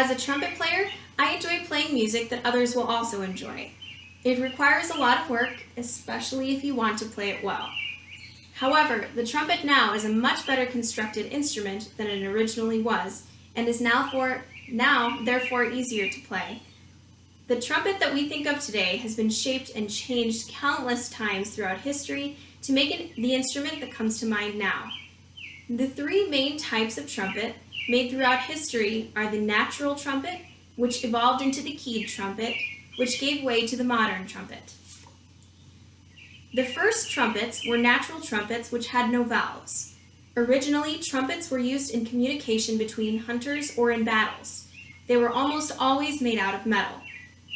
As a trumpet player, I enjoy playing music that others will also enjoy. It requires a lot of work, especially if you want to play it well. However, the trumpet now is a much better constructed instrument than it originally was, and is now therefore easier to play. The trumpet that we think of today has been shaped and changed countless times throughout history to make it the instrument that comes to mind now. The three main types of trumpet made throughout history are the natural trumpet, which evolved into the keyed trumpet, which gave way to the modern trumpet. The first trumpets were natural trumpets which had no valves. Originally, trumpets were used in communication between hunters or in battles. They were almost always made out of metal.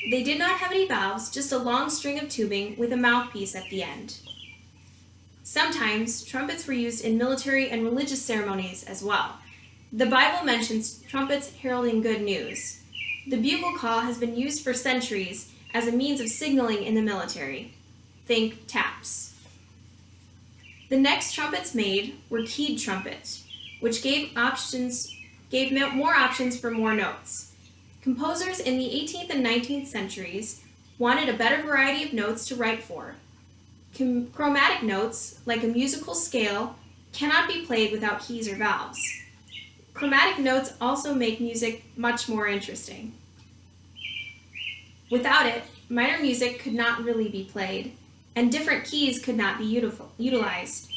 They did not have any valves, just a long string of tubing with a mouthpiece at the end. Sometimes, trumpets were used in military and religious ceremonies as well. The Bible mentions trumpets heralding good news. The bugle call has been used for centuries as a means of signaling in the military. Think taps. The next trumpets made were keyed trumpets, which gave more options for more notes. Composers in the 18th and 19th centuries wanted a better variety of notes to write for. Chromatic notes, like a musical scale, cannot be played without keys or valves. Chromatic notes also make music much more interesting. Without it, minor music could not really be played, and different keys could not be utilized.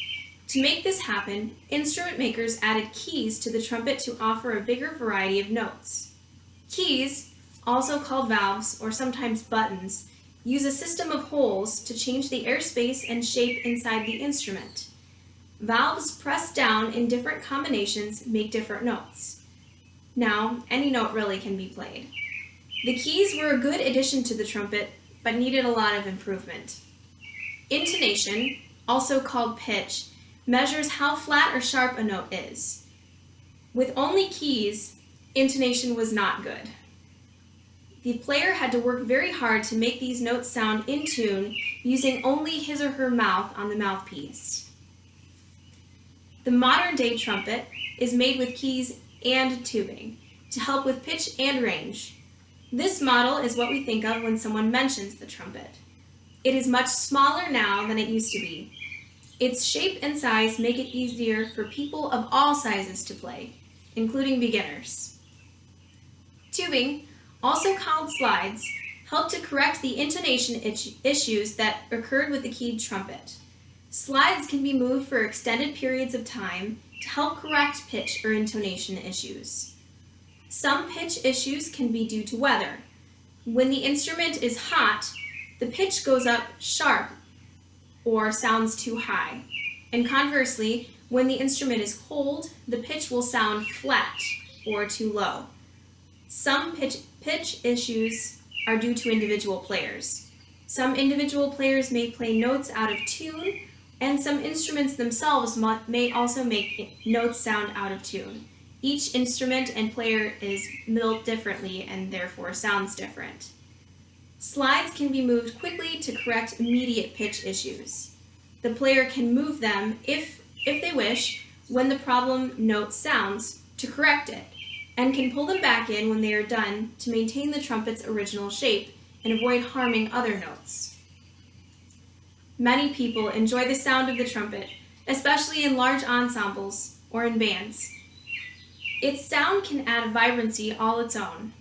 To make this happen, instrument makers added keys to the trumpet to offer a bigger variety of notes. Keys, also called valves or sometimes buttons, use a system of holes to change the airspace and shape inside the instrument. Valves pressed down in different combinations make different notes. Now, any note really can be played. The keys were a good addition to the trumpet, but needed a lot of improvement. Intonation, also called pitch, measures how flat or sharp a note is. With only keys, intonation was not good. The player had to work very hard to make these notes sound in tune using only his or her mouth on the mouthpiece. The modern-day trumpet is made with keys and tubing to help with pitch and range. This model is what we think of when someone mentions the trumpet. It is much smaller now than it used to be. Its shape and size make it easier for people of all sizes to play, including beginners. Tubing, also called slides, help to correct the intonation issues that occurred with the keyed trumpet. Slides can be moved for extended periods of time to help correct pitch or intonation issues. Some pitch issues can be due to weather. When the instrument is hot, the pitch goes up sharp or sounds too high. And conversely, when the instrument is cold, the pitch will sound flat or too low. Some pitch issues are due to individual players. Some individual players may play notes out of tune, and some instruments themselves may also make notes sound out of tune. Each instrument and player is built differently and therefore sounds different. Slides can be moved quickly to correct immediate pitch issues. The player can move them, if they wish, when the problem note sounds, to correct it, and can pull them back in when they are done to maintain the trumpet's original shape and avoid harming other notes. Many people enjoy the sound of the trumpet, especially in large ensembles or in bands. Its sound can add a vibrancy all its own.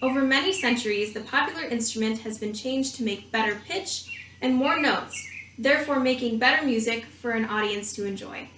Over many centuries, the popular instrument has been changed to make better pitch and more notes, therefore making better music for an audience to enjoy.